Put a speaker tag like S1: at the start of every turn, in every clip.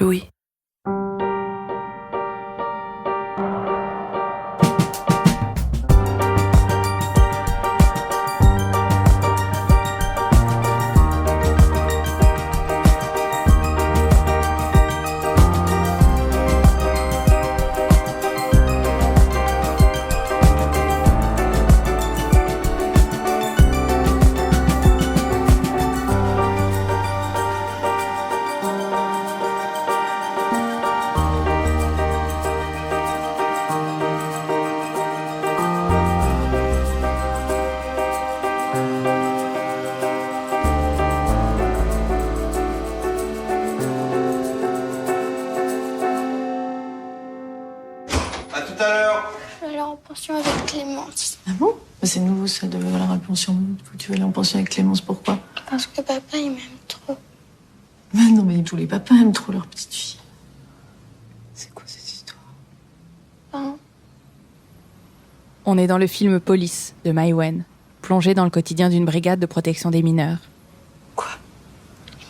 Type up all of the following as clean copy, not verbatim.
S1: Louis.
S2: À tout à l'heure.
S3: Je vais aller en pension avec Clémence.
S4: Ah bon? C'est nouveau ça de aller en pension. Tu veux aller en pension avec Clémence, pourquoi?
S3: Parce que papa, il m'aime trop.
S4: Mais non, mais tous les papas aiment trop leur petite fille. C'est quoi cette histoire?
S3: Enfin,
S5: On est dans le film Police de Mai Wen, plongé dans le quotidien d'une brigade de protection des mineurs.
S4: Quoi?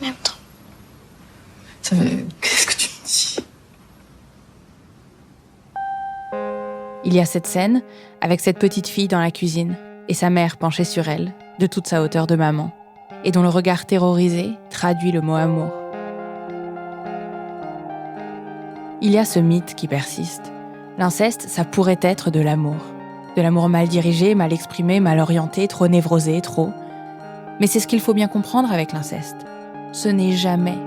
S3: il m'aime trop.
S4: Ça veut... Qu'est-ce que tu me dis?
S5: Il y a cette scène avec cette petite fille dans la cuisine et sa mère penchée sur elle, de toute sa hauteur de maman, et dont le regard terrorisé traduit le mot amour. Il y a ce mythe qui persiste. L'inceste, ça pourrait être de l'amour. De l'amour mal dirigé, mal exprimé, mal orienté, trop névrosé, trop. Mais c'est ce qu'il faut bien comprendre avec l'inceste. Ce n'est jamais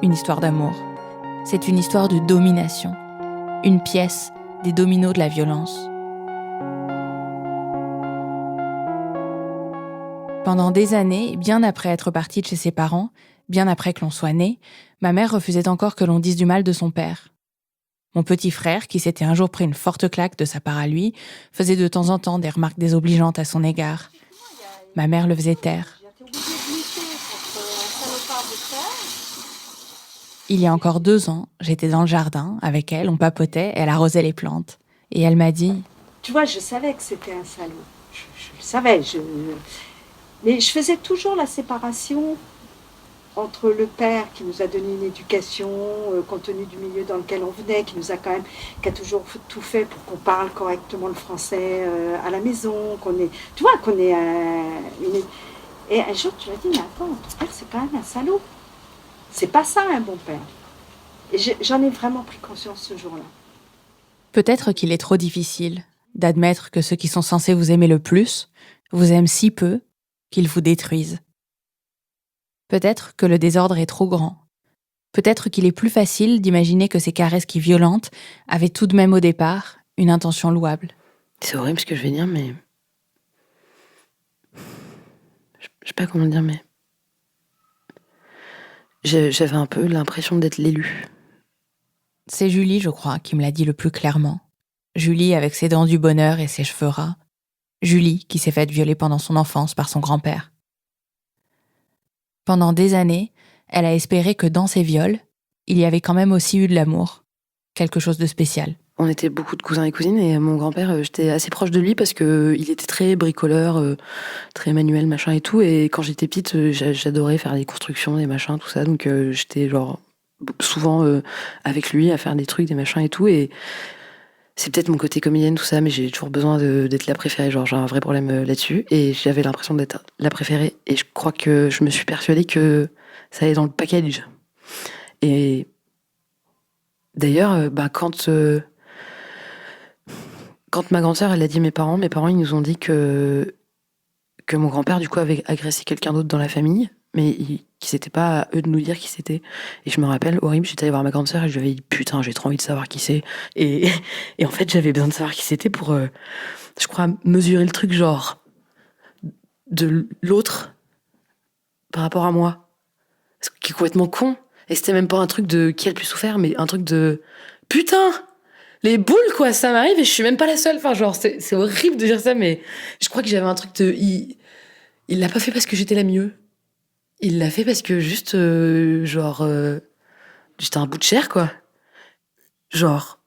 S5: une histoire d'amour. C'est une histoire de domination. Une pièce des dominos de la violence. Pendant des années, bien après être partie de chez ses parents, bien après que l'on soit né, ma mère refusait encore que l'on dise du mal de son père. Mon petit frère, qui s'était un jour pris une forte claque de sa part à lui, faisait de temps en temps des remarques désobligeantes à son égard. Ma mère le faisait taire. Il y a encore 2 ans, j'étais dans le jardin, avec elle, on papotait, elle arrosait les plantes. Et elle m'a dit...
S6: Tu vois, je savais que c'était un salaud. Je le savais. Mais je faisais toujours la séparation entre le père qui nous a donné une éducation, compte tenu du milieu dans lequel on venait, qui a toujours tout fait pour qu'on parle correctement le français à la maison, Et un jour, tu m'as dit, mais attends, ton père, c'est quand même un salaud. C'est pas ça, un bon père. Et j'en ai vraiment pris conscience ce jour-là.
S5: Peut-être qu'il est trop difficile d'admettre que ceux qui sont censés vous aimer le plus vous aiment si peu qu'ils vous détruisent. Peut-être que le désordre est trop grand. Peut-être qu'il est plus facile d'imaginer que ces caresses qui violentent avaient tout de même au départ une intention louable.
S4: C'est horrible ce que je vais dire, mais... Je sais pas comment le dire, mais... J'avais un peu l'impression d'être l'élu.
S5: C'est Julie, je crois, qui me l'a dit le plus clairement. Julie avec ses dents du bonheur et ses cheveux ras. Julie qui s'est faite violer pendant son enfance par son grand-père. Pendant des années, elle a espéré que dans ces viols, il y avait quand même aussi eu de l'amour. Quelque chose de spécial.
S4: On était beaucoup de cousins et cousines et mon grand-père, j'étais assez proche de lui parce que il était très bricoleur, très manuel, machin et tout. Et quand j'étais petite, j'adorais faire des constructions, des machins, tout ça. Donc j'étais genre souvent avec lui à faire des trucs, des machins et tout. Et c'est peut-être mon côté comédienne, tout ça, mais j'ai toujours besoin d'être la préférée. Genre j'ai un vrai problème là-dessus. Et j'avais l'impression d'être la préférée. Et je crois que je me suis persuadée que ça allait dans le package. Et d'ailleurs, quand ma grande sœur, elle a dit à mes parents ils nous ont dit que mon grand-père, du coup, avait agressé quelqu'un d'autre dans la famille, mais que c'était pas à eux de nous dire qui c'était. Et je me rappelle, horrible, j'étais allée voir ma grande sœur et je lui avais dit, putain, j'ai trop envie de savoir qui c'est. Et en fait, j'avais besoin de savoir qui c'était pour, je crois, mesurer le truc, genre, de l'autre par rapport à moi. Ce qui est complètement con. Et c'était même pas un truc de qui a le plus souffert, mais un truc de, putain! Les boules, quoi, ça m'arrive et je suis même pas la seule. Enfin, genre, c'est horrible de dire ça, mais je crois que j'avais un truc de... Il l'a pas fait parce que j'étais la mieux. Il l'a fait parce que juste, j'étais un bout de chair, quoi. Genre,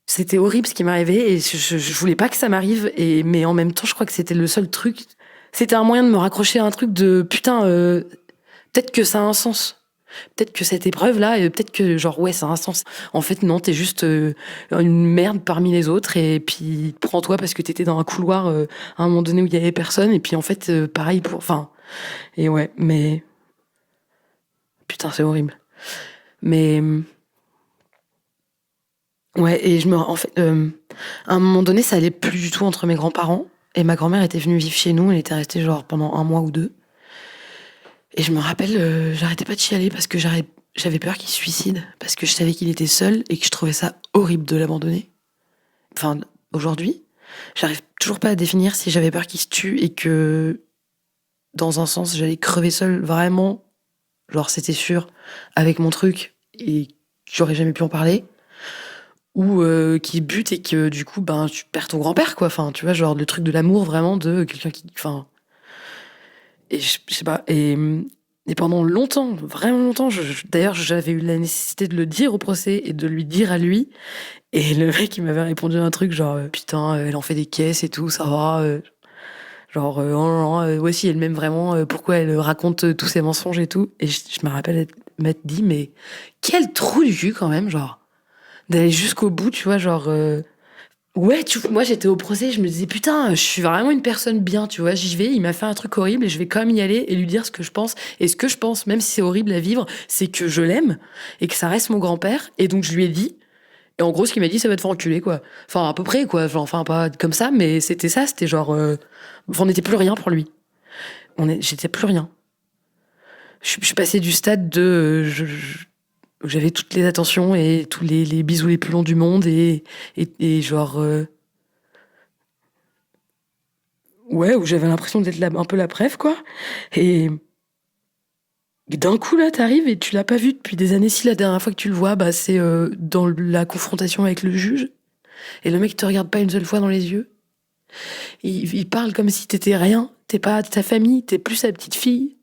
S4: c'était horrible ce qui m'arrivait et je voulais pas que ça m'arrive, mais en même temps, je crois que c'était le seul truc. C'était un moyen de me raccrocher à un truc de, putain, peut-être que ça a un sens. Peut-être que cette épreuve-là, peut-être que genre ouais, ça a un sens. En fait, non, t'es juste une merde parmi les autres et puis prends-toi parce que t'étais dans un couloir à un moment donné où il y avait personne et puis en fait, pareil pour... Enfin, et ouais, mais... Putain, c'est horrible. Mais... Ouais, et en fait, à un moment donné, ça allait plus du tout entre mes grands-parents et ma grand-mère était venue vivre chez nous, elle était restée genre pendant 1 mois ou 2. Et je me rappelle, j'arrêtais pas de chialer parce que j'avais peur qu'il se suicide, parce que je savais qu'il était seul et que je trouvais ça horrible de l'abandonner. Enfin, aujourd'hui, j'arrive toujours pas à définir si j'avais peur qu'il se tue et que, dans un sens, j'allais crever seule, vraiment, genre c'était sûr, avec mon truc et que j'aurais jamais pu en parler, ou qu'il bute et que du coup, ben, tu perds ton grand-père, quoi. Enfin, tu vois, genre le truc de l'amour vraiment de quelqu'un qui... Enfin, et je sais pas, et pendant longtemps, vraiment longtemps, d'ailleurs, j'avais eu la nécessité de le dire au procès et de lui dire à lui. Et le mec, il m'avait répondu un truc genre, putain, elle en fait des caisses et tout, ça va. Genre, oh non, non, ouais, si elle m'aime vraiment, pourquoi elle raconte tous ses mensonges et tout. Et je me rappelle m'être dit, mais quel trou du cul quand même, genre, d'aller jusqu'au bout, tu vois, genre... Ouais, moi j'étais au procès, je me disais putain, je suis vraiment une personne bien, tu vois, j'y vais, il m'a fait un truc horrible et je vais quand même y aller et lui dire ce que je pense. Et ce que je pense, même si c'est horrible à vivre, c'est que je l'aime et que ça reste mon grand-père. Et donc je lui ai dit, et en gros ce qu'il m'a dit, ça va te faire enculer, quoi. Enfin, à peu près, quoi. Enfin, pas comme ça, mais c'était ça, c'était genre... on n'était plus rien pour lui. J'étais plus rien. Je suis passée du stade de... où j'avais toutes les attentions et tous les bisous les plus longs du monde et genre ouais, où j'avais l'impression d'être un peu la préf, quoi. Et d'un coup là t'arrives et tu l'as pas vu depuis des années. Si la dernière fois que tu le vois, bah c'est dans la confrontation avec le juge et le mec te regarde pas une seule fois dans les yeux, il parle comme si t'étais rien, t'es pas de sa famille, t'es plus sa petite fille,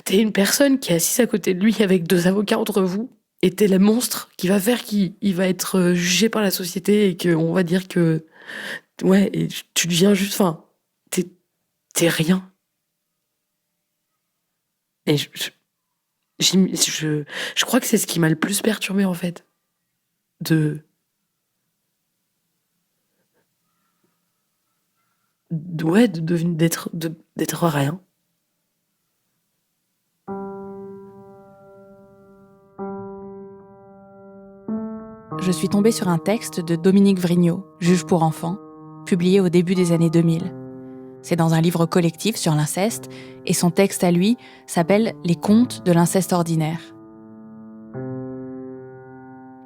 S4: t'es une personne qui est assise à côté de lui avec 2 avocats entre vous. Et t'es le monstre qui va faire qu'il va être jugé par la société et qu'on va dire que... Ouais, et tu deviens juste... Enfin, t'es rien. Et je crois que c'est ce qui m'a le plus perturbée, en fait. Ouais, d'être rien.
S5: Je suis tombée sur un texte de Dominique Vrignot, juge pour enfants, publié au début des années 2000. C'est dans un livre collectif sur l'inceste, et son texte à lui s'appelle « Les contes de l'inceste ordinaire ».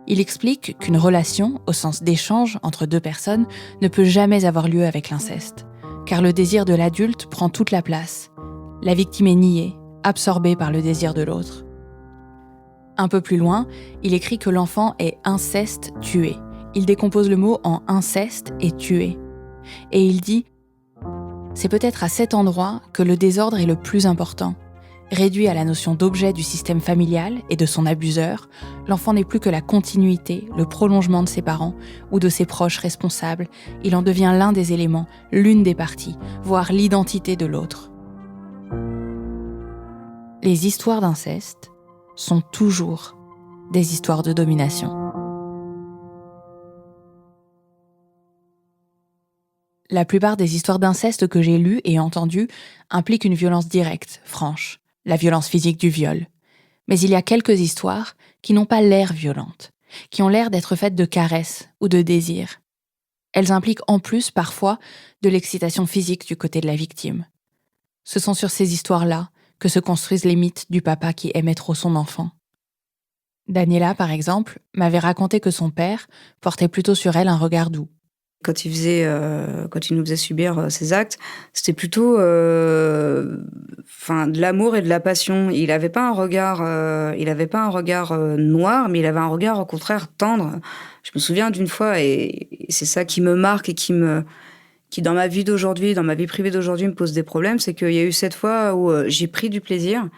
S5: Il explique qu'une relation, au sens d'échange entre 2 personnes, ne peut jamais avoir lieu avec l'inceste, car le désir de l'adulte prend toute la place. La victime est niée, absorbée par le désir de l'autre. Un peu plus loin, il écrit que l'enfant est inceste tué. Il décompose le mot en inceste et tué. Et il dit « C'est peut-être à cet endroit que le désordre est le plus important. Réduit à la notion d'objet du système familial et de son abuseur, l'enfant n'est plus que la continuité, le prolongement de ses parents ou de ses proches responsables. Il en devient l'un des éléments, l'une des parties, voire l'identité de l'autre. » Les histoires d'inceste sont toujours des histoires de domination. La plupart des histoires d'inceste que j'ai lues et entendues impliquent une violence directe, franche, la violence physique du viol. Mais il y a quelques histoires qui n'ont pas l'air violentes, qui ont l'air d'être faites de caresses ou de désirs. Elles impliquent en plus parfois de l'excitation physique du côté de la victime. Ce sont sur ces histoires-là que se construisent les mythes du papa qui aimait trop son enfant. Daniela, par exemple, m'avait raconté que son père portait plutôt sur elle un regard doux.
S1: Quand il nous faisait subir ces actes, c'était plutôt de l'amour et de la passion. Il avait pas un regard noir, mais il avait un regard au contraire tendre. Je me souviens d'une fois, et c'est ça qui me marque et qui dans ma vie d'aujourd'hui, dans ma vie privée d'aujourd'hui, me pose des problèmes, c'est qu'il y a eu cette fois où j'ai pris du plaisir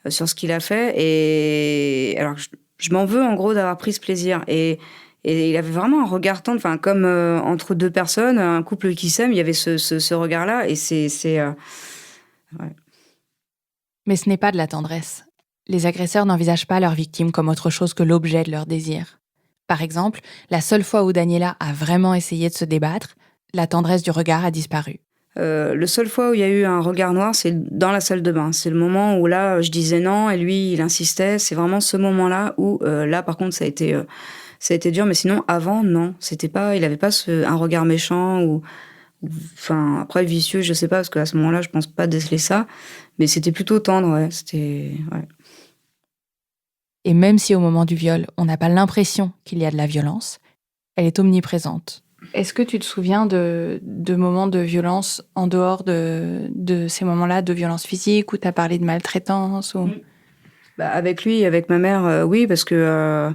S1: sur ce qu'il a fait, et alors je m'en veux en gros d'avoir pris ce plaisir. Et il avait vraiment un regard tendre, enfin comme entre 2 personnes, un couple qui s'aime, il y avait ce regard-là, et c'est ouais.
S5: Mais ce n'est pas de la tendresse. Les agresseurs n'envisagent pas leur victime comme autre chose que l'objet de leur désir. Par exemple, la seule fois où Daniela a vraiment essayé de se débattre, la tendresse du regard a disparu.
S1: Le seul fois où il y a eu un regard noir, c'est dans la salle de bain. C'est le moment où là, je disais non et lui, il insistait. C'est vraiment ce moment-là où, là, par contre, ça a été dur. Mais sinon, avant, non. C'était pas, il avait pas un regard méchant ou, enfin, après, vicieux, je sais pas, parce qu'à ce moment-là, je pense pas déceler ça. Mais c'était plutôt tendre, ouais. Ouais.
S5: Et même si au moment du viol, on n'a pas l'impression qu'il y a de la violence, elle est omniprésente. Est-ce que tu te souviens de moments de violence en dehors de ces moments-là, de violence physique, où tu as parlé de maltraitance ou...
S1: Avec lui, avec ma mère, oui, parce que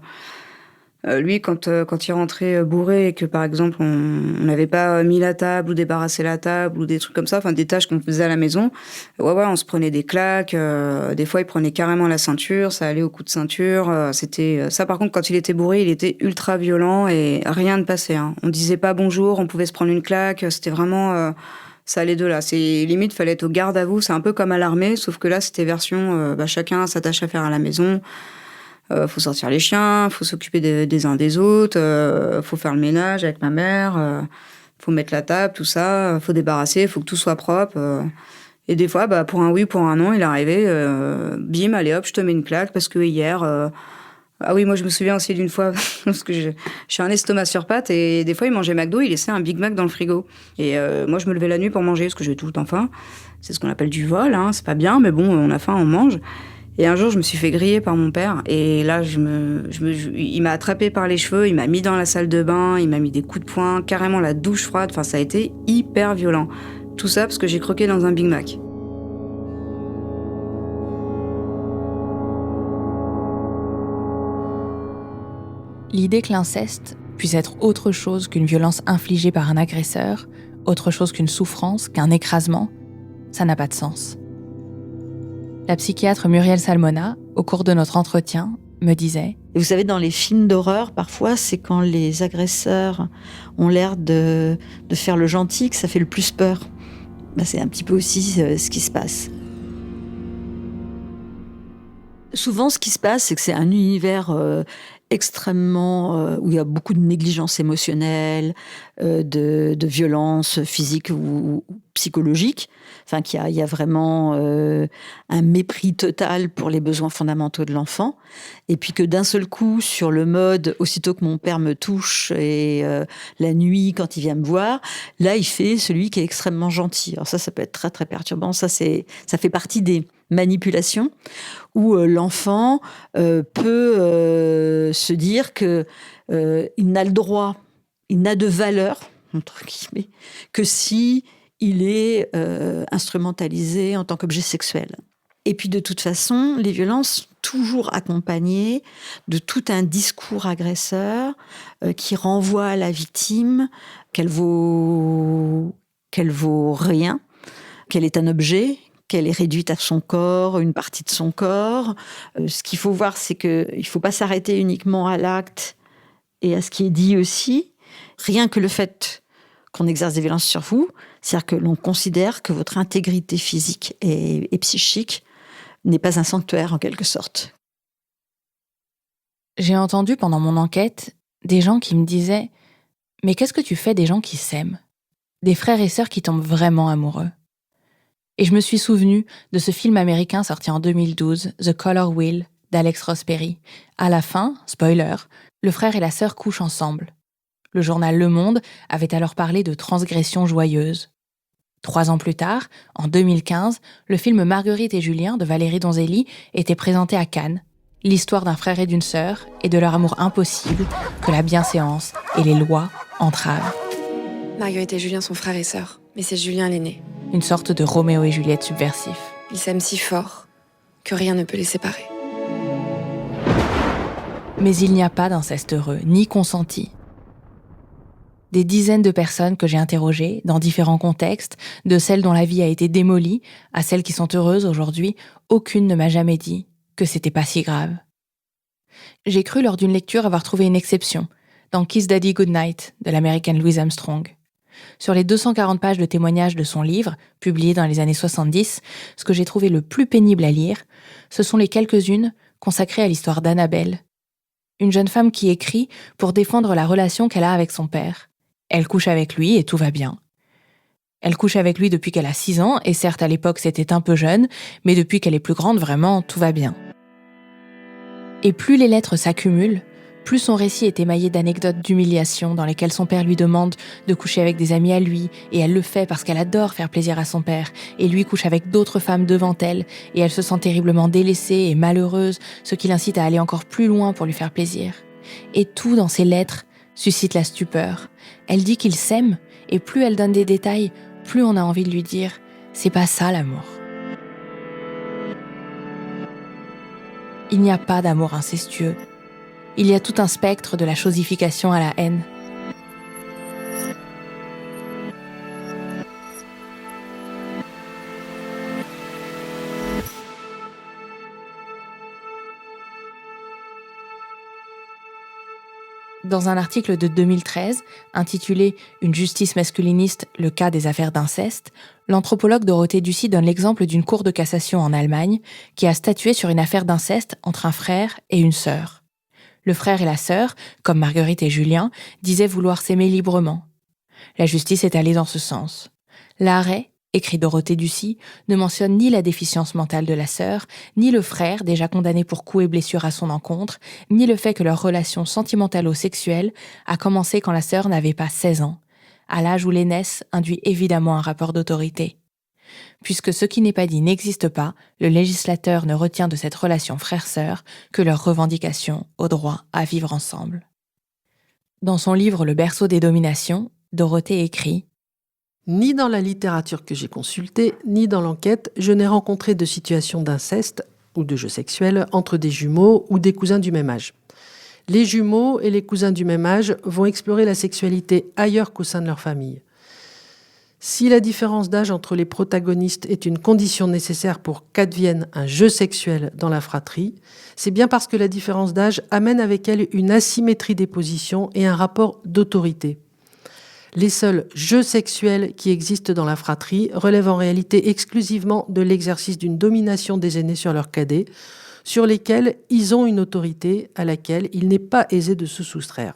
S1: lui, quand il rentrait bourré et que, par exemple, on n'avait pas mis la table ou débarrassé la table ou des trucs comme ça, enfin des tâches qu'on faisait à la maison, ouais, on se prenait des claques. Des fois, il prenait carrément la ceinture, ça allait au coup de ceinture. C'était ça, par contre, quand il était bourré, il était ultra violent et rien ne passait. Hein. On disait pas bonjour, on pouvait se prendre une claque. C'était vraiment... ça allait de là. C'est limite, fallait être au garde à vous. C'est un peu comme à l'armée, sauf que là, c'était version chacun a sa tâche à faire à la maison. Faut sortir les chiens, faut s'occuper des uns des autres, faut faire le ménage avec ma mère, faut mettre la table, tout ça, faut débarrasser, faut que tout soit propre. Et des fois, pour un oui, pour un non, il arrivait, bim, allez hop, je te mets une claque parce que hier... Ah oui, moi je me souviens aussi d'une fois, parce que je suis un estomac sur pattes et des fois il mangeait McDo, il laissait un Big Mac dans le frigo. Et moi je me levais la nuit pour manger parce que j'avais tout le temps faim. C'est ce qu'on appelle du vol, hein, c'est pas bien, mais bon, on a faim, on mange. Et un jour, je me suis fait griller par mon père. Et là, il m'a attrapé par les cheveux, il m'a mis dans la salle de bain, il m'a mis des coups de poing, carrément la douche froide. Enfin, ça a été hyper violent. Tout ça parce que j'ai croqué dans un Big Mac.
S5: L'idée que l'inceste puisse être autre chose qu'une violence infligée par un agresseur, autre chose qu'une souffrance, qu'un écrasement, ça n'a pas de sens. La psychiatre Muriel Salmona, au cours de notre entretien, me disait...
S2: Et vous savez, dans les films d'horreur, parfois, c'est quand les agresseurs ont l'air de faire le gentil que ça fait le plus peur. C'est un petit peu aussi ce qui se passe. Souvent, ce qui se passe, c'est que c'est un univers extrêmement... où il y a beaucoup de négligence émotionnelle, de violence physique ou psychologique. Enfin, qu'il y a vraiment un mépris total pour les besoins fondamentaux de l'enfant. Et puis que d'un seul coup, sur le mode, aussitôt que mon père me touche et la nuit, quand il vient me voir, là, il fait celui qui est extrêmement gentil. Alors ça peut être très, très perturbant. Ça fait partie des manipulations où l'enfant peut se dire que il n'a le droit, il n'a de valeur, entre guillemets, que si il est instrumentalisé en tant qu'objet sexuel. Et puis de toute façon, les violences toujours accompagnées de tout un discours agresseur qui renvoie à la victime qu'elle vaut rien, qu'elle est un objet, qu'elle est réduite à son corps, une partie de son corps. Ce qu'il faut voir, c'est qu'il ne faut pas s'arrêter uniquement à l'acte et à ce qui est dit aussi. Rien que le fait qu'on exerce des violences sur vous, c'est-à-dire que l'on considère que votre intégrité physique et psychique n'est pas un sanctuaire en quelque sorte.
S5: J'ai entendu pendant mon enquête des gens qui me disaient « Mais qu'est-ce que tu fais des gens qui s'aiment ? Des frères et sœurs qui tombent vraiment amoureux ?» Et je me suis souvenue de ce film américain sorti en 2012, The Color Wheel, d'Alex Ross Perry. À la fin, spoiler, le frère et la sœur couchent ensemble. Le journal Le Monde avait alors parlé de transgression joyeuse. 3 ans plus tard, en 2015, le film Marguerite et Julien de Valérie Donzelli était présenté à Cannes. L'histoire d'un frère et d'une sœur et de leur amour impossible que la bienséance et les lois entravent.
S7: Marguerite et Julien sont frères et sœurs, mais c'est Julien l'aîné.
S5: Une sorte de Roméo et Juliette subversif.
S7: Ils s'aiment si fort que rien ne peut les séparer.
S5: Mais il n'y a pas d'inceste heureux, ni consenti. Des dizaines de personnes que j'ai interrogées, dans différents contextes, de celles dont la vie a été démolie, à celles qui sont heureuses aujourd'hui, aucune ne m'a jamais dit que c'était pas si grave. J'ai cru lors d'une lecture avoir trouvé une exception, dans Kiss Daddy Goodnight, de l'américaine Louise Armstrong. Sur les 240 pages de témoignages de son livre, publié dans les années 70, ce que j'ai trouvé le plus pénible à lire, ce sont les quelques-unes consacrées à l'histoire d'Annabelle. Une jeune femme qui écrit pour défendre la relation qu'elle a avec son père. Elle couche avec lui et tout va bien. Elle couche avec lui depuis qu'elle a 6 ans, et certes à l'époque c'était un peu jeune, mais depuis qu'elle est plus grande, vraiment, tout va bien. Et plus les lettres s'accumulent, plus son récit est émaillé d'anecdotes d'humiliation dans lesquelles son père lui demande de coucher avec des amis à lui, et elle le fait parce qu'elle adore faire plaisir à son père, et lui couche avec d'autres femmes devant elle, et elle se sent terriblement délaissée et malheureuse, ce qui l'incite à aller encore plus loin pour lui faire plaisir. Et tout dans ses lettres suscite la stupeur. Elle dit qu'ils s'aiment, et plus elle donne des détails, plus on a envie de lui dire « c'est pas ça l'amour ». Il n'y a pas d'amour incestueux. Il y a tout un spectre de la chosification à la haine. Dans un article de 2013, intitulé « Une justice masculiniste, le cas des affaires d'inceste », l'anthropologue Dorothée Ducy donne l'exemple d'une cour de cassation en Allemagne qui a statué sur une affaire d'inceste entre un frère et une sœur. Le frère et la sœur, comme Marguerite et Julien, disaient vouloir s'aimer librement. La justice est allée dans ce sens. L'arrêt, écrit Dorothée Ducy, ne mentionne ni la déficience mentale de la sœur, ni le frère, déjà condamné pour coups et blessures à son encontre, ni le fait que leur relation sentimentalo-sexuelle a commencé quand la sœur n'avait pas 16 ans, à l'âge où l'aînesse induit évidemment un rapport d'autorité. Puisque ce qui n'est pas dit n'existe pas, le législateur ne retient de cette relation frère-sœur que leur revendication au droit à vivre ensemble. Dans son livre « Le berceau des dominations », Dorothée écrit «
S8: Ni dans la littérature que j'ai consultée, ni dans l'enquête, je n'ai rencontré de situation d'inceste ou de jeu sexuel entre des jumeaux ou des cousins du même âge. Les jumeaux et les cousins du même âge vont explorer la sexualité ailleurs qu'au sein de leur famille. Si la différence d'âge entre les protagonistes est une condition nécessaire pour qu'advienne un jeu sexuel dans la fratrie, c'est bien parce que la différence d'âge amène avec elle une asymétrie des positions et un rapport d'autorité. Les seuls jeux sexuels qui existent dans la fratrie relèvent en réalité exclusivement de l'exercice d'une domination des aînés sur leurs cadets, sur lesquels ils ont une autorité à laquelle il n'est pas aisé de se soustraire.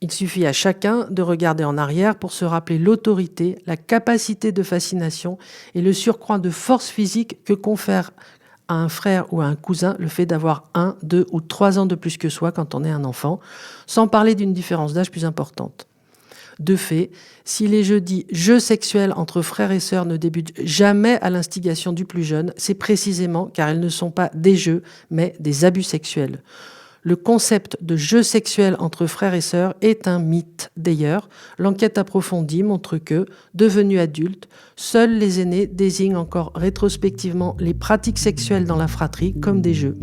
S8: Il suffit à chacun de regarder en arrière pour se rappeler l'autorité, la capacité de fascination et le surcroît de force physique que confère à un frère ou à un cousin le fait d'avoir 1, 2 ou 3 ans de plus que soi quand on est un enfant, sans parler d'une différence d'âge plus importante. De fait, si les jeux sexuels entre frères et sœurs ne débutent jamais à l'instigation du plus jeune, c'est précisément car ils ne sont pas des jeux, mais des abus sexuels. Le concept de jeu sexuel entre frères et sœurs est un mythe. D'ailleurs, l'enquête approfondie montre que, devenus adultes, seuls les aînés désignent encore rétrospectivement les pratiques sexuelles dans la fratrie comme des jeux.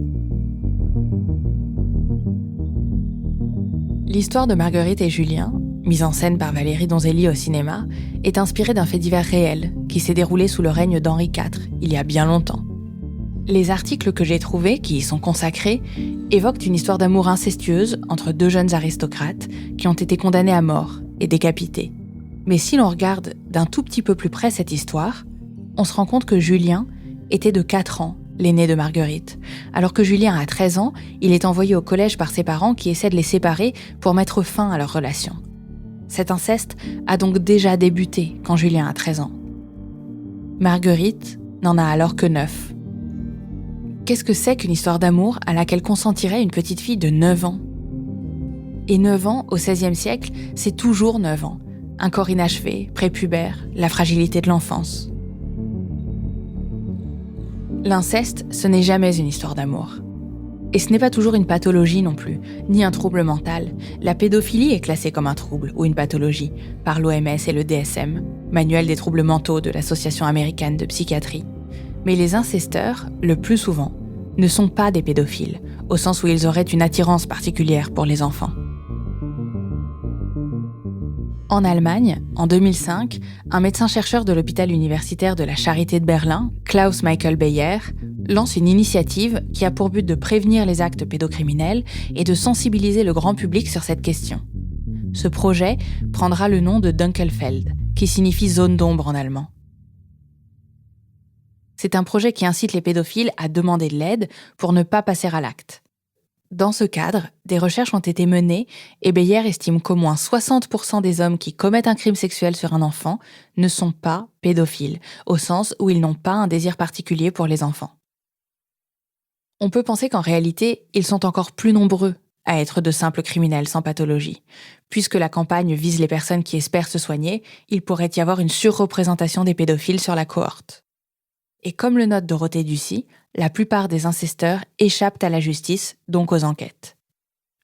S5: L'histoire de Marguerite et Julien, mise en scène par Valérie Donzelli au cinéma, est inspirée d'un fait divers réel qui s'est déroulé sous le règne d'Henri IV, il y a bien longtemps. Les articles que j'ai trouvés, qui y sont consacrés, évoquent une histoire d'amour incestueuse entre 2 jeunes aristocrates qui ont été condamnés à mort et décapités. Mais si l'on regarde d'un tout petit peu plus près cette histoire, on se rend compte que Julien était de 4 ans, l'aîné de Marguerite. Alors que Julien a 13 ans, il est envoyé au collège par ses parents qui essaient de les séparer pour mettre fin à leur relation. Cet inceste a donc déjà débuté quand Julien a 13 ans. Marguerite n'en a alors que 9. Qu'est-ce que c'est qu'une histoire d'amour à laquelle consentirait une petite fille de 9 ans ? Et 9 ans, au XVIe siècle, c'est toujours 9 ans. Un corps inachevé, prépubère, la fragilité de l'enfance. L'inceste, ce n'est jamais une histoire d'amour. Et ce n'est pas toujours une pathologie non plus, ni un trouble mental. La pédophilie est classée comme un trouble ou une pathologie par l'OMS et le DSM, Manuel des troubles mentaux de l'Association américaine de psychiatrie. Mais les incesteurs, le plus souvent, ne sont pas des pédophiles, au sens où ils auraient une attirance particulière pour les enfants. En Allemagne, en 2005, un médecin-chercheur de l'hôpital universitaire de la Charité de Berlin, Klaus Michael Beyer, lance une initiative qui a pour but de prévenir les actes pédocriminels et de sensibiliser le grand public sur cette question. Ce projet prendra le nom de Dunkelfeld, qui signifie zone d'ombre en allemand. C'est un projet qui incite les pédophiles à demander de l'aide pour ne pas passer à l'acte. Dans ce cadre, des recherches ont été menées et Beyer estime qu'au moins 60% des hommes qui commettent un crime sexuel sur un enfant ne sont pas pédophiles, au sens où ils n'ont pas un désir particulier pour les enfants. On peut penser qu'en réalité, ils sont encore plus nombreux à être de simples criminels sans pathologie. Puisque la campagne vise les personnes qui espèrent se soigner, il pourrait y avoir une surreprésentation des pédophiles sur la cohorte. Et comme le note Dorothée Ducy, la plupart des incesteurs échappent à la justice, donc aux enquêtes.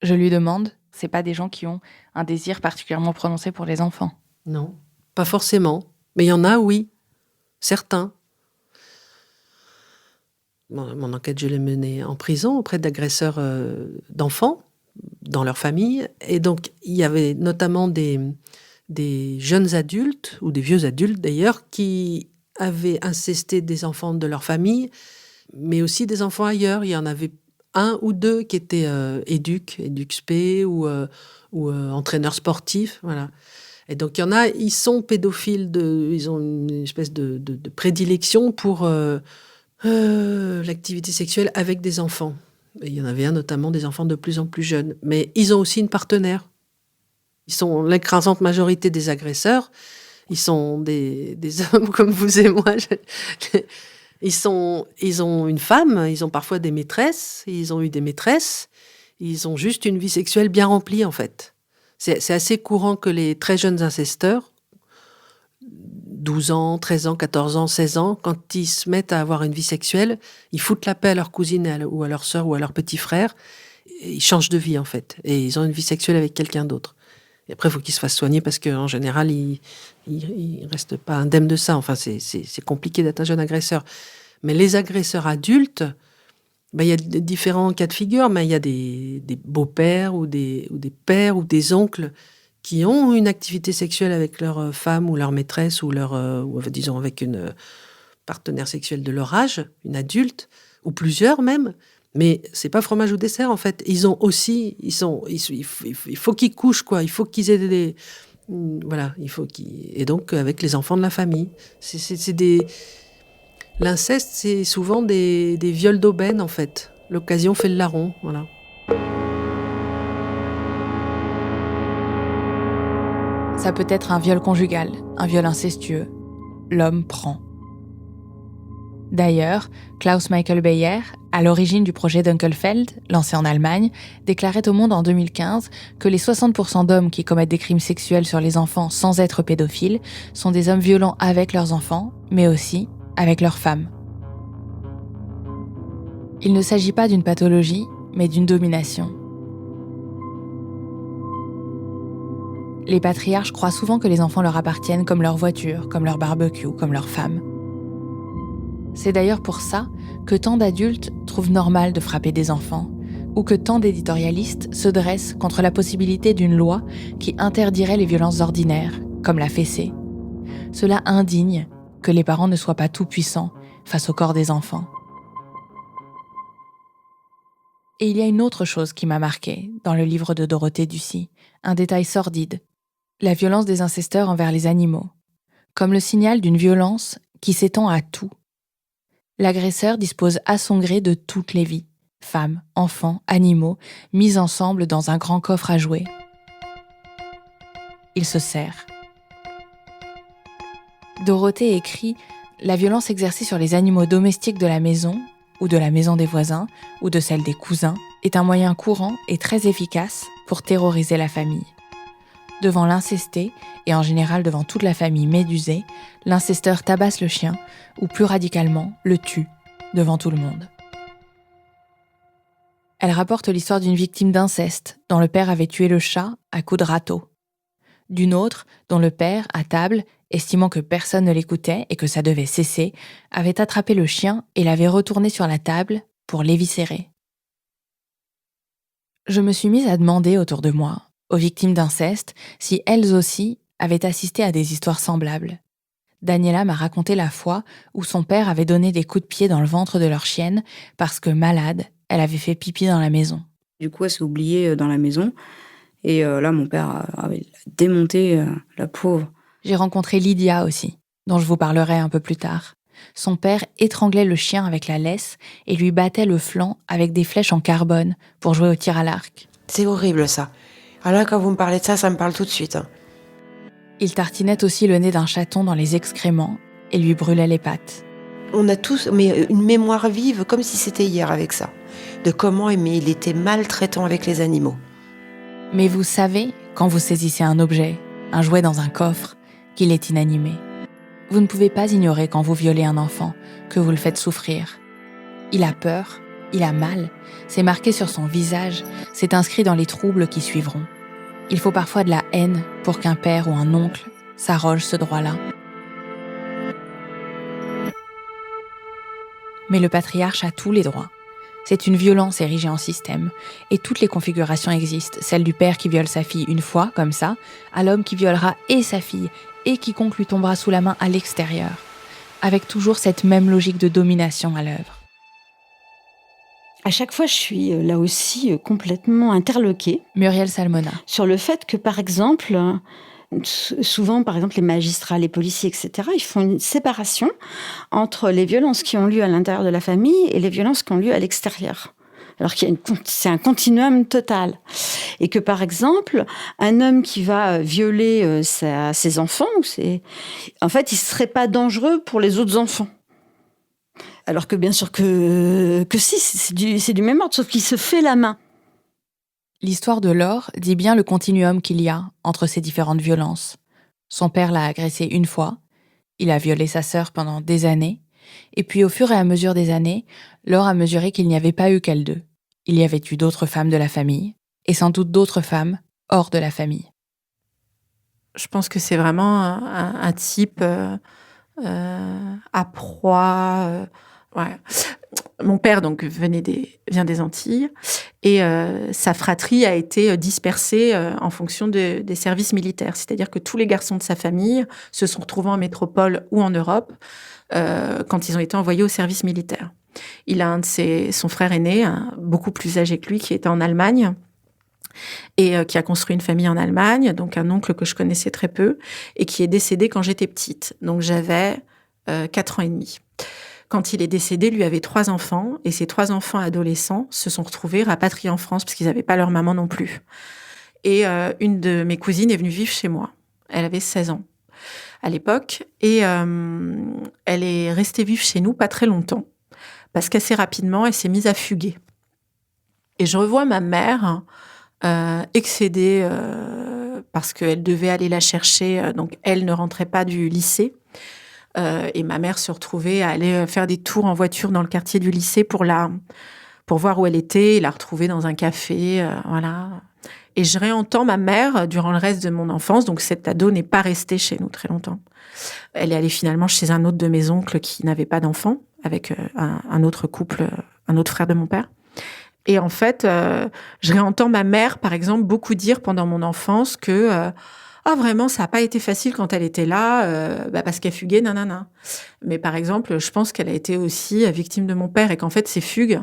S5: Je lui demande, c'est pas des gens qui ont un désir particulièrement prononcé pour les enfants?
S8: Non, pas forcément. Mais il y en a, oui. Certains. Mon enquête, je l'ai menée en prison auprès d'agresseurs d'enfants, dans leur famille. Et donc, il y avait notamment des jeunes adultes, ou des vieux adultes d'ailleurs, qui avaient incesté des enfants de leur famille, mais aussi des enfants ailleurs. Il y en avait un ou deux qui étaient éduc-spé ou entraîneurs sportifs, voilà. Et donc, il y en a, ils sont pédophiles, ils ont une espèce de prédilection pour l'activité sexuelle avec des enfants. Et il y en avait un, notamment des enfants de plus en plus jeunes. Mais ils ont aussi une partenaire. Ils sont l'écrasante majorité des agresseurs. Ils sont des hommes comme vous et moi. Ils ont une femme, ils ont parfois des maîtresses, ils ont eu des maîtresses. Ils ont juste une vie sexuelle bien remplie, en fait. C'est assez courant que les très jeunes incesteurs, 12 ans, 13 ans, 14 ans, 16 ans, quand ils se mettent à avoir une vie sexuelle, ils foutent la paix à leur cousine ou à leur sœur ou à leur petit frère. Ils changent de vie, en fait. Et ils ont une vie sexuelle avec quelqu'un d'autre. Et après, il faut qu'ils se fassent soigner parce qu'en général, ils ne restent pas indemnes de ça. Enfin, c'est compliqué d'être un jeune agresseur. Mais les agresseurs adultes, il y a différents cas de figure, mais il y a des beaux-pères ou des pères ou des oncles qui ont une activité sexuelle avec leur femme ou leur maîtresse ou disons avec une partenaire sexuelle de leur âge, une adulte, ou plusieurs même. Mais c'est pas fromage ou dessert, en fait. Il faut qu'ils couchent, quoi. Il faut qu'ils aient voilà, et donc avec les enfants de la famille. L'inceste, c'est souvent des viols d'aubaine, en fait. L'occasion fait le larron, voilà.
S5: Ça peut être un viol conjugal, un viol incestueux. L'homme prend. D'ailleurs, Klaus Michael Beyer, à l'origine du projet Dunkelfeld, lancé en Allemagne, déclarait au Monde en 2015 que les 60% d'hommes qui commettent des crimes sexuels sur les enfants sans être pédophiles sont des hommes violents avec leurs enfants, mais aussi avec leurs femmes. Il ne s'agit pas d'une pathologie, mais d'une domination. Les patriarches croient souvent que les enfants leur appartiennent comme leur voiture, comme leur barbecue, comme leur femme. C'est d'ailleurs pour ça que tant d'adultes trouvent normal de frapper des enfants, ou que tant d'éditorialistes se dressent contre la possibilité d'une loi qui interdirait les violences ordinaires, comme la fessée. Cela indigne que les parents ne soient pas tout-puissants face au corps des enfants. Et il y a une autre chose qui m'a marquée dans le livre de Dorothée Ducy, un détail sordide, la violence des incesteurs envers les animaux, comme le signal d'une violence qui s'étend à tout. L'agresseur dispose à son gré de toutes les vies, femmes, enfants, animaux, mis ensemble dans un grand coffre à jouets. Il se sert. Dorothée écrit « La violence exercée sur les animaux domestiques de la maison, ou de la maison des voisins, ou de celle des cousins, est un moyen courant et très efficace pour terroriser la famille. Devant l'incesté, et en général devant toute la famille médusée, l'incesteur tabasse le chien, ou plus radicalement, le tue, devant tout le monde. » Elle rapporte l'histoire d'une victime d'inceste, dont le père avait tué le chat à coups de râteau. D'une autre, dont le père, à table, estimant que personne ne l'écoutait et que ça devait cesser, avait attrapé le chien et l'avait retourné sur la table pour l'éviscérer. Je me suis mise à demander autour de moi, aux victimes d'inceste, si elles aussi avaient assisté à des histoires semblables. Daniela m'a raconté la fois où son père avait donné des coups de pied dans le ventre de leur chienne parce que, malade, elle avait fait pipi dans la maison.
S1: Du coup, elle s'est oubliée dans la maison. Et là, mon père avait démonté la pauvre.
S5: J'ai rencontré Lydia aussi, dont je vous parlerai un peu plus tard. Son père étranglait le chien avec la laisse et lui battait le flanc avec des flèches en carbone pour jouer au tir à l'arc.
S9: C'est horrible, ça. Alors là, quand vous me parlez de ça, ça me parle tout de suite. Hein.
S5: Il tartinait aussi le nez d'un chaton dans les excréments et lui brûlait les pattes.
S9: On a tous une mémoire vive, comme si c'était hier avec ça, de comment il était maltraitant avec les animaux.
S5: Mais vous savez, quand vous saisissez un objet, un jouet dans un coffre, qu'il est inanimé. Vous ne pouvez pas ignorer quand vous violez un enfant, que vous le faites souffrir. Il a peur, il a mal, c'est marqué sur son visage, c'est inscrit dans les troubles qui suivront. Il faut parfois de la haine pour qu'un père ou un oncle s'arroge ce droit-là. Mais le patriarche a tous les droits. C'est une violence érigée en système. Et toutes les configurations existent. Celle du père qui viole sa fille une fois, comme ça, à l'homme qui violera et sa fille, et quiconque lui tombera sous la main à l'extérieur. Avec toujours cette même logique de domination à l'œuvre.
S2: À chaque fois, je suis là aussi complètement interloquée.
S5: Muriel Salmona.
S2: Sur le fait que, par exemple, souvent, par exemple, les magistrats, les policiers, etc., ils font une séparation entre les violences qui ont lieu à l'intérieur de la famille et les violences qui ont lieu à l'extérieur. Alors c'est un continuum total. Et que, par exemple, un homme qui va violer ses enfants, en fait, il ne serait pas dangereux pour les autres enfants. Alors que bien sûr que si, c'est du même ordre, sauf qu'il se fait la main.
S5: L'histoire de Laure dit bien le continuum qu'il y a entre ces différentes violences. Son père l'a agressée une fois, il a violé sa sœur pendant des années, et puis au fur et à mesure des années, Laure a mesuré qu'il n'y avait pas eu qu'elles deux. Il y avait eu d'autres femmes de la famille, et sans doute d'autres femmes hors de la famille.
S10: Je pense que c'est vraiment un type à proie. Ouais. Mon père donc vient des Antilles et sa fratrie a été dispersée en fonction des services militaires. C'est-à-dire que tous les garçons de sa famille se sont retrouvés en métropole ou en Europe quand ils ont été envoyés au service militaire. Il a son frère aîné, beaucoup plus âgé que lui, qui était en Allemagne et qui a construit une famille en Allemagne, donc un oncle que je connaissais très peu et qui est décédé quand j'étais petite. Donc j'avais 4 ans et demi. Quand il est décédé, lui avait 3 enfants, et ces 3 enfants adolescents se sont retrouvés rapatriés en France parce qu'ils n'avaient pas leur maman non plus. Et une de mes cousines est venue vivre chez moi. Elle avait 16 ans à l'époque, et elle est restée vivre chez nous pas très longtemps, parce qu'assez rapidement, elle s'est mise à fuguer. Et je revois ma mère excédée parce qu'elle devait aller la chercher, donc elle ne rentrait pas du lycée. Et ma mère se retrouvait à aller faire des tours en voiture dans le quartier du lycée pour voir où elle était et la retrouver dans un café, voilà. Et je réentends ma mère durant le reste de mon enfance, donc cette ado n'est pas restée chez nous très longtemps. Elle est allée finalement chez un autre de mes oncles qui n'avait pas d'enfant, avec un autre couple, un autre frère de mon père. Et en fait, je réentends ma mère, par exemple, beaucoup dire pendant mon enfance que vraiment, ça n'a pas été facile quand elle était là, parce qu'elle fuguait, nanana. Mais par exemple, je pense qu'elle a été aussi victime de mon père et qu'en fait, ces fugues,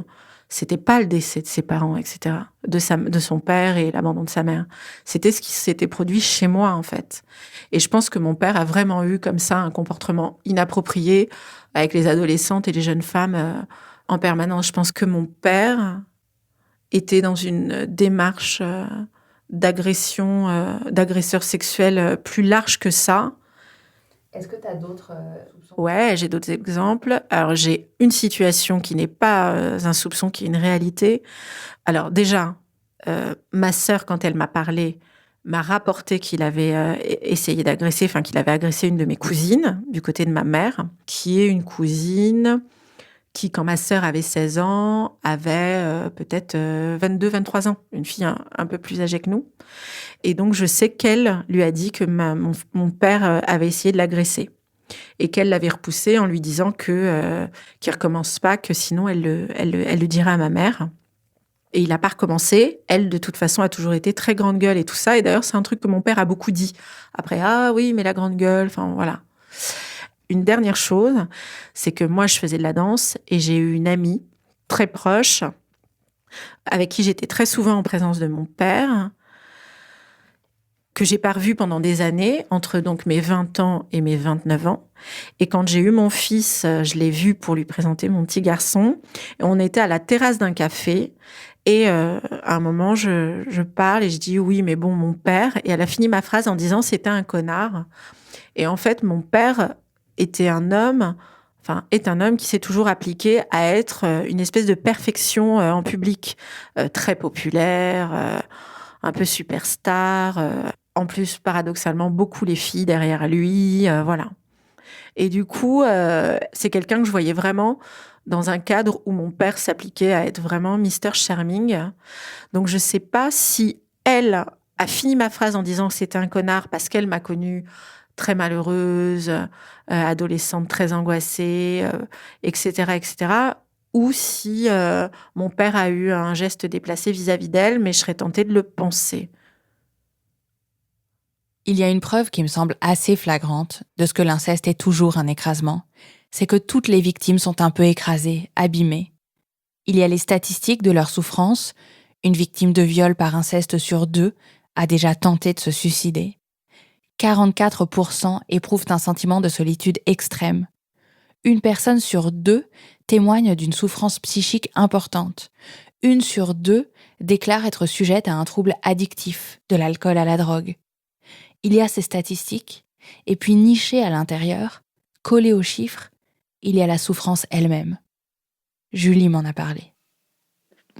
S10: c'était pas le décès de ses parents, etc., de son père et l'abandon de sa mère. C'était ce qui s'était produit chez moi, en fait. Et je pense que mon père a vraiment eu comme ça un comportement inapproprié avec les adolescentes et les jeunes femmes en permanence. Je pense que mon père était dans une démarche d'agresseur sexuel plus large que ça.
S5: Est-ce que tu as d'autres soupçons ?
S10: Ouais, j'ai d'autres exemples. Alors, j'ai une situation qui n'est pas un soupçon, qui est une réalité. Alors, déjà, ma sœur, quand elle m'a parlé, m'a rapporté qu'il avait essayé d'agresser, enfin, qu'il avait agressé une de mes cousines, du côté de ma mère, qui est une cousine qui, quand ma sœur avait 16 ans, avait peut-être 22, 23 ans. Une fille un peu plus âgée que nous. Et donc, je sais qu'elle lui a dit que mon père avait essayé de l'agresser. Et qu'elle l'avait repoussé en lui disant qu'il ne recommence pas, que sinon elle le dirait à ma mère. Et il n'a pas recommencé. Elle, de toute façon, a toujours été très grande gueule et tout ça. Et d'ailleurs, c'est un truc que mon père a beaucoup dit. Après, ah oui, mais la grande gueule, enfin voilà. Une dernière chose, c'est que moi, je faisais de la danse et j'ai eu une amie très proche avec qui j'étais très souvent en présence de mon père, que j'ai pas revu pendant des années, entre donc mes 20 ans et mes 29 ans. Et quand j'ai eu mon fils, je l'ai vu pour lui présenter mon petit garçon. Et on était à la terrasse d'un café. Et à un moment, je parle et je dis oui, mais bon, mon père. Et elle a fini ma phrase en disant c'était un connard. Et en fait, mon père est un homme qui s'est toujours appliqué à être une espèce de perfection en public, très populaire, un peu superstar. En plus, paradoxalement, beaucoup les filles derrière lui, voilà. Et du coup, c'est quelqu'un que je voyais vraiment dans un cadre où mon père s'appliquait à être vraiment Mr. Charming. Donc, je ne sais pas si elle a fini ma phrase en disant que c'était un connard parce qu'elle m'a connue très malheureuse, adolescente très angoissée, etc., etc., ou si mon père a eu un geste déplacé vis-à-vis d'elle, mais je serais tentée de le penser.
S5: Il y a une preuve qui me semble assez flagrante de ce que l'inceste est toujours un écrasement. C'est que toutes les victimes sont un peu écrasées, abîmées. Il y a les statistiques de leur souffrance. Une victime de viol par inceste sur 2 a déjà tenté de se suicider. 44% éprouvent un sentiment de solitude extrême. Une personne sur 2 témoigne d'une souffrance psychique importante. 1 sur 2 déclare être sujette à un trouble addictif, de l'alcool à la drogue. Il y a ces statistiques, et puis nichées à l'intérieur, collées aux chiffres, il y a la souffrance elle-même. Julie m'en a parlé.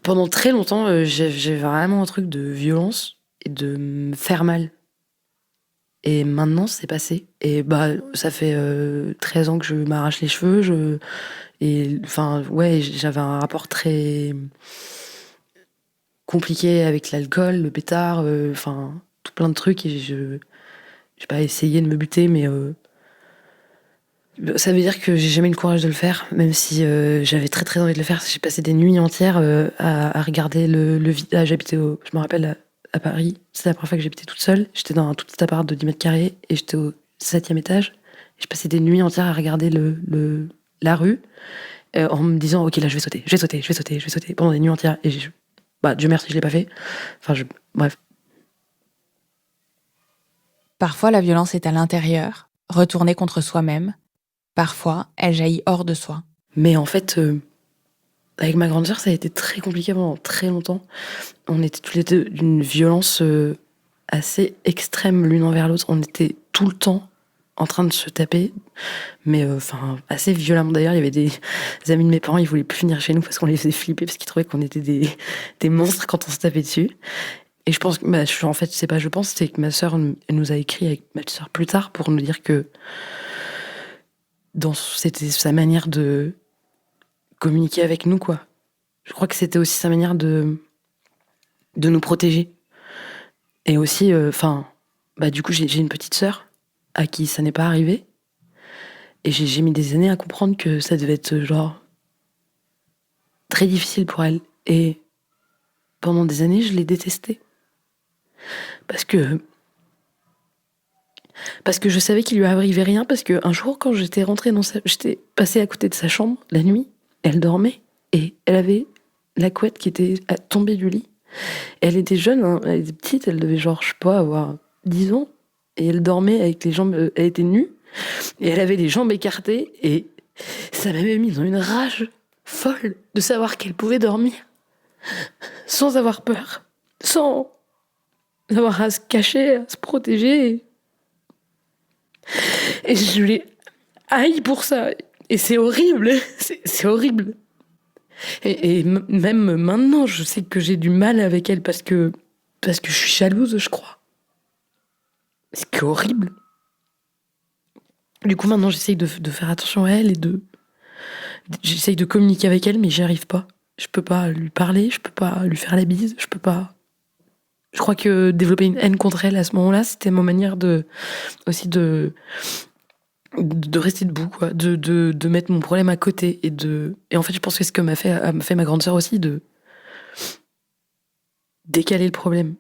S4: Pendant très longtemps, j'ai vraiment un truc de violence et de me faire mal. Et maintenant, c'est passé. Et ça fait 13 ans que je m'arrache les cheveux. J'avais un rapport très compliqué avec l'alcool, le pétard, tout plein de trucs. Et j'ai pas essayé de me buter, mais ça veut dire que j'ai jamais eu le courage de le faire, même si j'avais très très envie de le faire. J'ai passé des nuits entières à regarder le vide. J'habitais je me rappelle à Paris, c'était la première fois que j'habitais toute seule. J'étais dans un tout petit appart de 10 mètres carrés et j'étais au 7e étage. Je passais des nuits entières à regarder la rue en me disant ok, là je vais sauter pendant des nuits entières. Et Dieu merci, je l'ai pas fait. Bref.
S5: Parfois, la violence est à l'intérieur, retournée contre soi-même. Parfois, elle jaillit hors de soi.
S4: Mais en fait, avec ma grande sœur, ça a été très compliqué pendant très longtemps. On était tous les deux d'une violence assez extrême l'une envers l'autre. On était tout le temps en train de se taper, mais assez violemment. D'ailleurs, il y avait des amis de mes parents, ils voulaient plus venir chez nous parce qu'on les faisait flipper, parce qu'ils trouvaient qu'on était des monstres quand on se tapait dessus. Et je pense que, c'est que ma sœur, elle nous a écrit avec ma sœur plus tard pour nous dire que c'était sa manière de communiquer avec nous, quoi. Je crois que c'était aussi sa manière de nous protéger. Et aussi, du coup, j'ai une petite sœur à qui ça n'est pas arrivé. Et j'ai mis des années à comprendre que ça devait être, très difficile pour elle. Et pendant des années, je l'ai détestée. Parce que je savais qu'il lui arrivait rien, parce qu'un jour, quand j'étais passée à côté de sa chambre, la nuit, elle dormait, et elle avait la couette qui était tombée du lit. Elle était jeune, hein, elle était petite, elle devait avoir 10 ans, et elle dormait avec les jambes, elle était nue, et elle avait les jambes écartées, et ça m'avait mis dans une rage folle de savoir qu'elle pouvait dormir sans avoir peur, sans avoir à se cacher, à se protéger. Et je l'ai haï pour ça. Et c'est horrible. C'est horrible. Et même maintenant, je sais que j'ai du mal avec elle parce que je suis jalouse, je crois. C'est horrible. Du coup, maintenant, j'essaye de faire attention à elle et j'essaye de communiquer avec elle, mais j'y arrive pas. Je peux pas lui parler, je peux pas lui faire la bise, je peux pas. Je crois que développer une haine contre elle à ce moment-là, c'était ma manière de rester debout, quoi, de mettre mon problème à côté et en fait, je pense que c'est ce que m'a fait ma grande sœur aussi, de décaler le problème.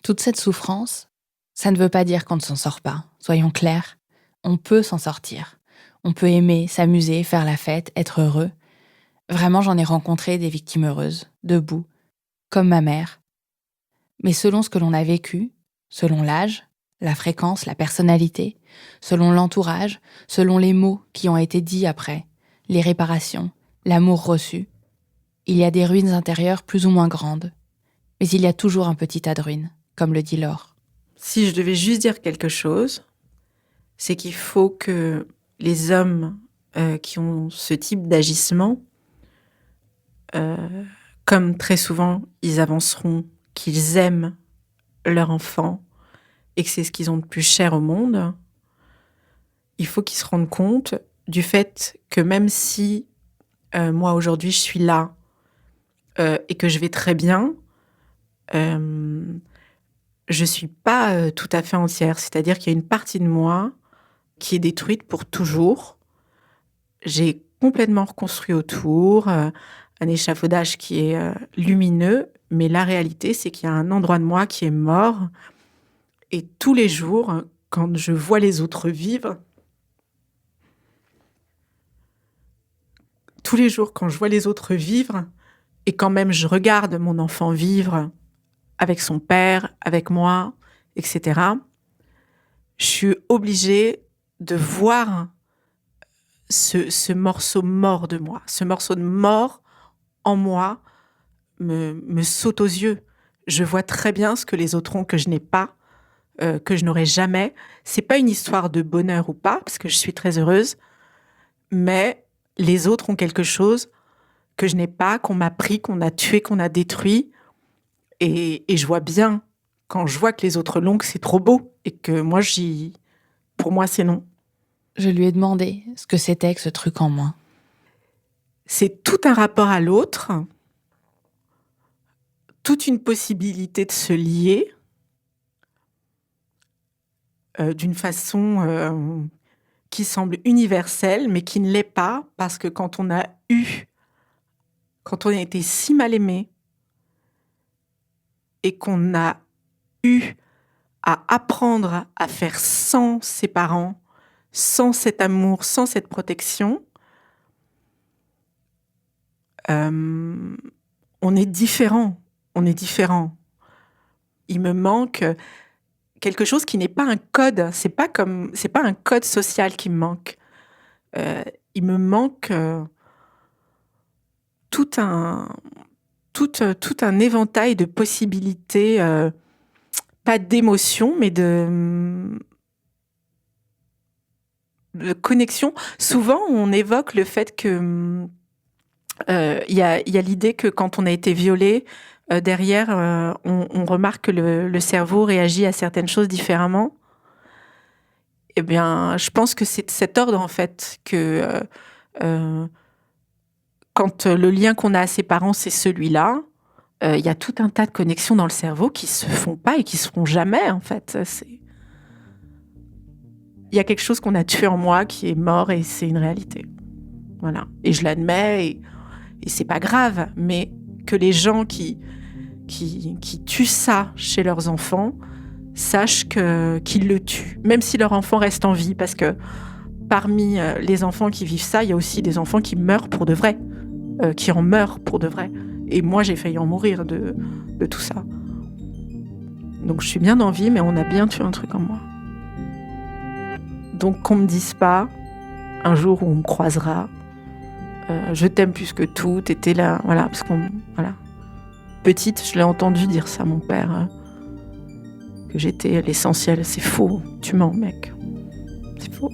S5: Toute cette souffrance, ça ne veut pas dire qu'on ne s'en sort pas. Soyons clairs, on peut s'en sortir. On peut aimer, s'amuser, faire la fête, être heureux. Vraiment, j'en ai rencontré des victimes heureuses, debout, comme ma mère. Mais selon ce que l'on a vécu, selon l'âge, la fréquence, la personnalité, selon l'entourage, selon les mots qui ont été dits après, les réparations, l'amour reçu, il y a des ruines intérieures plus ou moins grandes. Mais il y a toujours un petit tas de ruines, comme le dit Laure.
S10: Si je devais juste dire quelque chose, c'est qu'il faut que les hommes qui ont ce type d'agissement, comme très souvent ils avanceront, qu'ils aiment leur enfant et que c'est ce qu'ils ont de plus cher au monde, il faut qu'ils se rendent compte du fait que même si moi aujourd'hui je suis là et que je vais très bien, je suis pas tout à fait entière. C'est-à-dire qu'il y a une partie de moi qui est détruite pour toujours. J'ai complètement reconstruit autour, un échafaudage qui est lumineux, mais la réalité, c'est qu'il y a un endroit de moi qui est mort. Et tous les jours, quand je vois les autres vivre, et quand même je regarde mon enfant vivre avec son père, avec moi, etc., je suis obligée de voir ce morceau mort de moi. Ce morceau de mort en moi me saute aux yeux. Je vois très bien ce que les autres ont que je n'ai pas, que je n'aurai jamais. C'est pas une histoire de bonheur ou pas, parce que je suis très heureuse, mais les autres ont quelque chose que je n'ai pas, qu'on m'a pris, qu'on a tué, qu'on a détruit. Et je vois bien, quand je vois que les autres l'ont, que c'est trop beau. Et que moi, pour moi, c'est non.
S5: Je lui ai demandé ce que c'était que ce truc en moi.
S10: C'est tout un rapport à l'autre, toute une possibilité de se lier d'une façon qui semble universelle, mais qui ne l'est pas, parce que quand on a été si mal aimé, et qu'on a eu à apprendre à faire sans ses parents, sans cet amour, sans cette protection, on est différent. On est différent. Il me manque quelque chose qui n'est pas un code. C'est pas un code social qui me manque. Il me manque tout un éventail de possibilités, pas d'émotions, mais de connexion. Souvent, on évoque le fait que il y a l'idée que quand on a été violé, derrière, on remarque que le cerveau réagit à certaines choses différemment. Eh bien, je pense que c'est de cet ordre, en fait, que quand le lien qu'on a à ses parents, c'est celui-là, il y a tout un tas de connexions dans le cerveau qui se font pas et qui se feront jamais, en fait. Il y a quelque chose qu'on a tué en moi qui est mort et c'est une réalité. Voilà. Et je l'admets et c'est pas grave, mais que les gens qui tuent ça chez leurs enfants sachent qu'ils le tuent, même si leur enfant reste en vie, parce que parmi les enfants qui vivent ça, il y a aussi des enfants qui meurent pour de vrai, qui en meurent pour de vrai. Et moi, j'ai failli en mourir de tout ça. Donc je suis bien en vie, mais on a bien tué un truc en moi. Donc qu'on me dise pas, un jour où on me croisera, je t'aime plus que tout, t'étais là, voilà, parce qu'on, voilà. Petite, je l'ai entendu dire ça à mon père, que j'étais l'essentiel. C'est faux, tu mens, mec. C'est faux.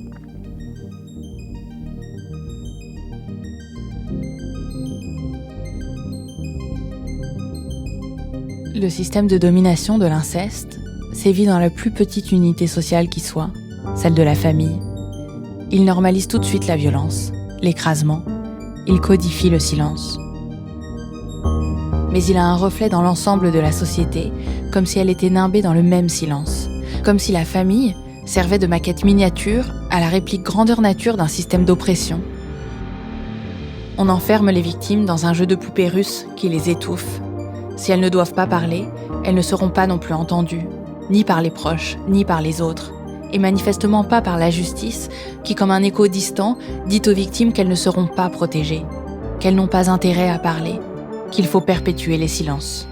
S5: Le système de domination de l'inceste sévit dans la plus petite unité sociale qui soit, celle de la famille. Il normalise tout de suite la violence, l'écrasement. Il codifie le silence. Mais il a un reflet dans l'ensemble de la société, comme si elle était nimbée dans le même silence. Comme si la famille servait de maquette miniature à la réplique grandeur nature d'un système d'oppression. On enferme les victimes dans un jeu de poupées russes qui les étouffe. Si elles ne doivent pas parler, elles ne seront pas non plus entendues, ni par les proches, ni par les autres. Et manifestement pas par la justice, qui, comme un écho distant, dit aux victimes qu'elles ne seront pas protégées, qu'elles n'ont pas intérêt à parler, qu'il faut perpétuer les silences.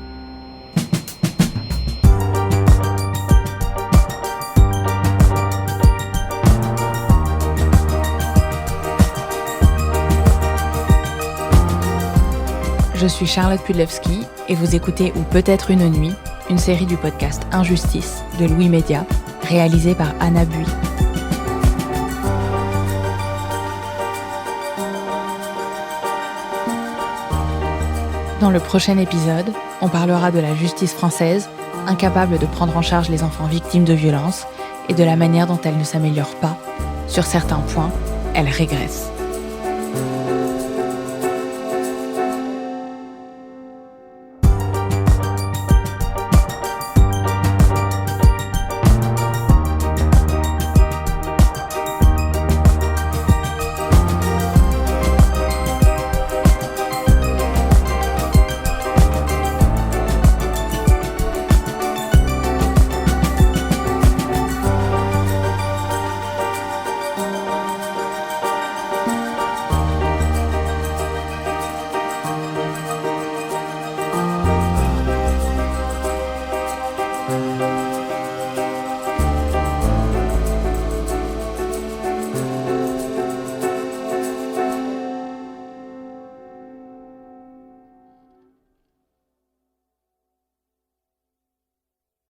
S5: Je suis Charlotte Pudlewski et vous écoutez Ou peut-être une nuit, une série du podcast Injustice de Louis Média, réalisée par Anna Bui. Dans le prochain épisode, on parlera de la justice française, incapable de prendre en charge les enfants victimes de violences, et de la manière dont elle ne s'améliore pas. Sur certains points, elle régresse.